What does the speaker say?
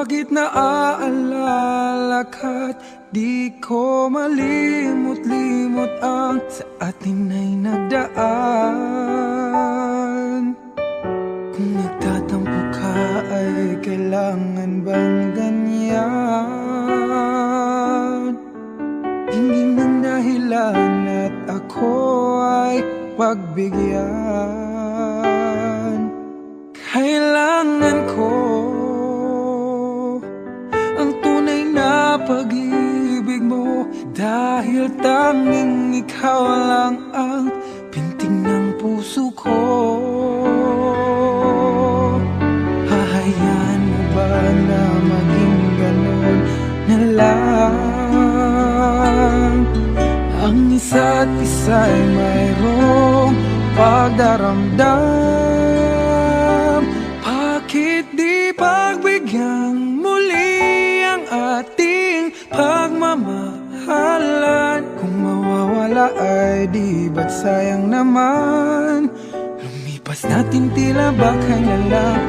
Bakit naaalala ka't di ko malimot-limot ang sa atin ay nagdaan? Kung nagtatampo ka ay kailangan bang ganyan? Tingin ng dahilan at ako ay pagbigyan. Kailangan ko ang tunay na pag-ibig mo, dahil tanging ikaw lang ang pintig ng puso ko. Hahayaan mo ba na maging ganon na lang? Ang isa't isa'y mayroong pagdaramdam. Bakit di pagbigyan muli ang ating pagmamahalan? Kung mawawala ay di ba't sayang naman? Lumipas natin tila ba kailan lang?